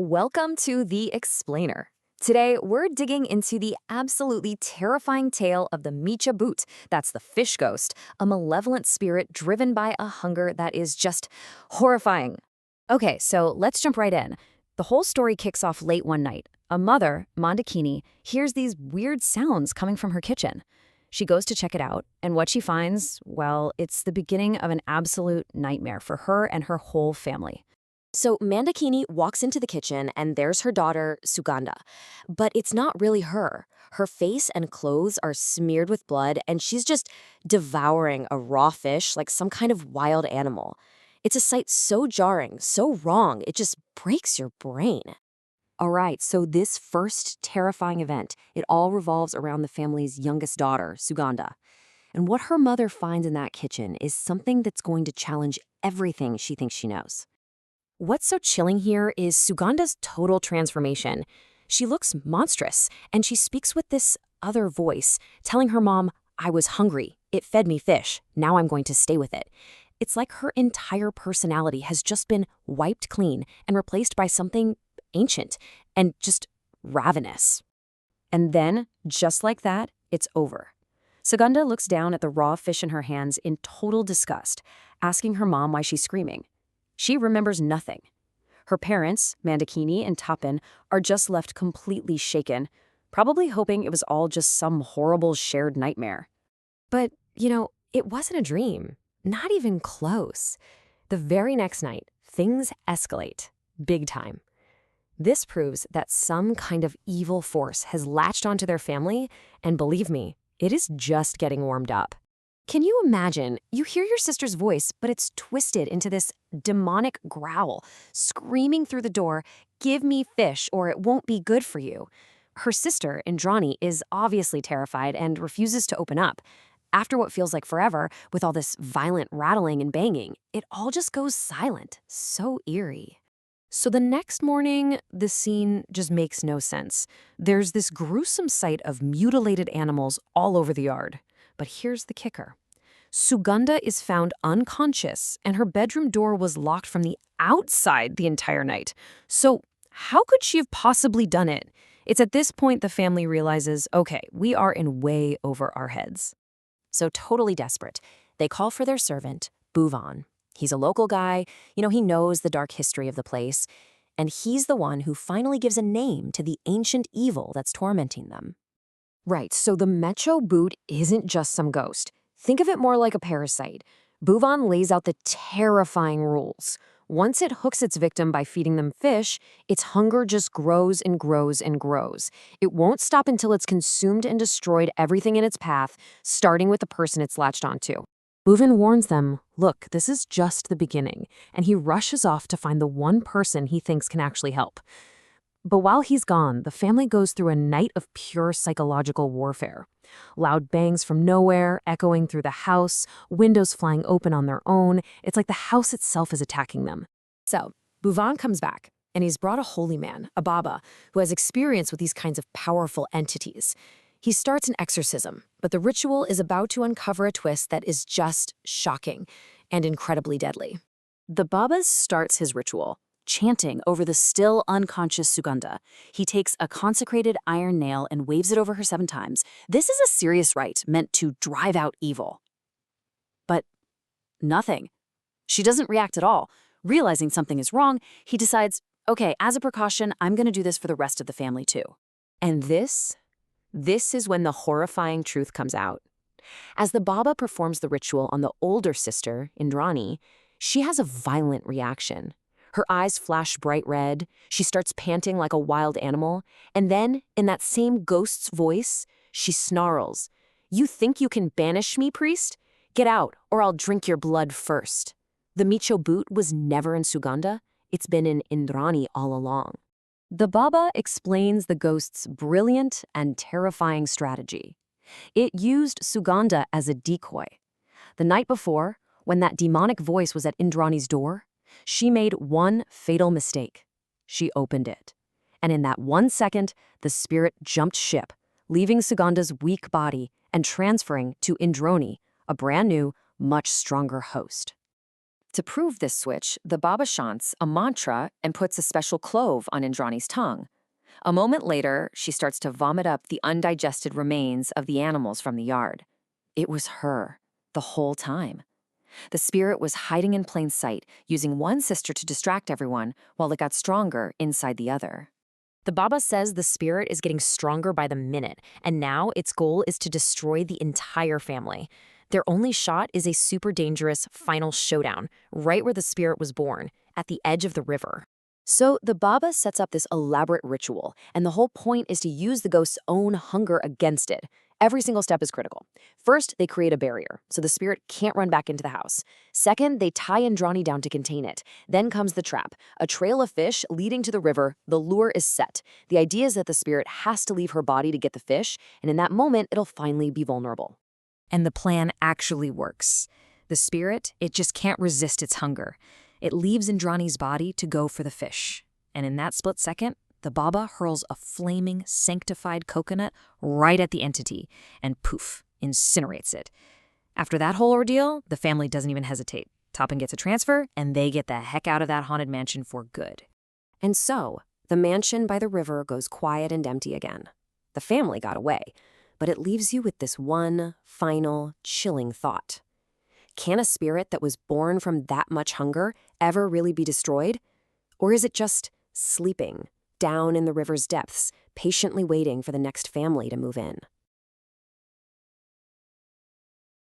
Welcome to The Explainer. Today, we're digging into the absolutely terrifying tale of the Micha Boot. That's the fish ghost, a malevolent spirit driven by a hunger that is just horrifying. Okay, so let's jump right in. The whole story kicks off late one night. A mother, Mondakini, hears these weird sounds coming from her kitchen. She goes to check it out, and what she finds, well, it's the beginning of an absolute nightmare for her and her whole family. So Mandakini walks into the kitchen and there's her daughter, Suganda. But it's not really her. Her face and clothes are smeared with blood and she's just devouring a raw fish like some kind of wild animal. It's a sight so jarring, so wrong, it just breaks your brain. All right, so this first terrifying event, it all revolves around the family's youngest daughter, Suganda. And what her mother finds in that kitchen is something that's going to challenge everything she thinks she knows. What's so chilling here is Suganda's total transformation. She looks monstrous, and she speaks with this other voice, telling her mom, "I was hungry. It fed me fish. Now I'm going to stay with it." It's like her entire personality has just been wiped clean and replaced by something ancient and just ravenous. And then, just like that, it's over. Suganda looks down at the raw fish in her hands in total disgust, asking her mom why she's screaming. She remembers nothing. Her parents, Mandakini and Tapan, are just left completely shaken, probably hoping it was all just some horrible shared nightmare. But, it wasn't a dream. Not even close. The very next night, things escalate. Big time. This proves that some kind of evil force has latched onto their family, and believe me, it is just getting warmed up. Can you imagine? You hear your sister's voice, but it's twisted into this demonic growl, screaming through the door, "Give me fish or it won't be good for you." Her sister, Indrani, is obviously terrified and refuses to open up. After what feels like forever, with all this violent rattling and banging, it all just goes silent. So eerie. So the next morning, the scene just makes no sense. There's this gruesome sight of mutilated animals all over the yard. But here's the kicker. Suganda is found unconscious, and her bedroom door was locked from the outside the entire night. So how could she have possibly done it? It's at this point the family realizes, okay, we are in way over our heads. So totally desperate, they call for their servant, Bhuvan. He's a local guy, he knows the dark history of the place, and he's the one who finally gives a name to the ancient evil that's tormenting them. Right, so the Micha Boot isn't just some ghost. Think of it more like a parasite. Bhuvan lays out the terrifying rules. Once it hooks its victim by feeding them fish, its hunger just grows and grows and grows. It won't stop until it's consumed and destroyed everything in its path, starting with the person it's latched onto. Bhuvan warns them, look, this is just the beginning, and he rushes off to find the one person he thinks can actually help. But while he's gone, the family goes through a night of pure psychological warfare. Loud bangs from nowhere, echoing through the house, windows flying open on their own. It's like the house itself is attacking them. So, Bhuvan comes back, and he's brought a holy man, a Baba, who has experience with these kinds of powerful entities. He starts an exorcism, but the ritual is about to uncover a twist that is just shocking and incredibly deadly. The Baba starts his ritual, chanting over the still unconscious Suganda. He takes a consecrated iron nail and waves it over her 7 times. This is a serious rite meant to drive out evil. But nothing. She doesn't react at all. Realizing something is wrong, he decides, okay, as a precaution, I'm going to do this for the rest of the family too. And this is when the horrifying truth comes out. As the Baba performs the ritual on the older sister, Indrani, she has a violent reaction. Her eyes flash bright red, she starts panting like a wild animal, and then, in that same ghost's voice, she snarls, "You think you can banish me, priest? Get out, or I'll drink your blood first." The Micha Boot was never in Suganda, it's been in Indrani all along. The Baba explains the ghost's brilliant and terrifying strategy. It used Suganda as a decoy. The night before, when that demonic voice was at Indrani's door, she made one fatal mistake. She opened it. And in that 1 second, the spirit jumped ship, leaving Suganda's weak body and transferring to Indrani, a brand new, much stronger host. To prove this switch, the Baba chants a mantra and puts a special clove on Indrani's tongue. A moment later, she starts to vomit up the undigested remains of the animals from the yard. It was her, the whole time. The spirit was hiding in plain sight, using one sister to distract everyone while it got stronger inside the other. The Baba says the spirit is getting stronger by the minute, and now its goal is to destroy the entire family. Their only shot is a super dangerous final showdown, right where the spirit was born, at the edge of the river. So the Baba sets up this elaborate ritual, and the whole point is to use the ghost's own hunger against it. Every single step is critical. First, they create a barrier, so the spirit can't run back into the house. Second, they tie Indrani down to contain it. Then comes the trap, a trail of fish leading to the river. The lure is set. The idea is that the spirit has to leave her body to get the fish, and in that moment, it'll finally be vulnerable. And the plan actually works. The spirit, it just can't resist its hunger. It leaves Indrani's body to go for the fish. And in that split second, the Baba hurls a flaming, sanctified coconut right at the entity and poof, incinerates it. After that whole ordeal, the family doesn't even hesitate. Toppin gets a transfer, and they get the heck out of that haunted mansion for good. And so, the mansion by the river goes quiet and empty again. The family got away, but it leaves you with this one final, chilling thought. Can a spirit that was born from that much hunger ever really be destroyed? Or is it just sleeping down in the river's depths, patiently waiting for the next family to move in?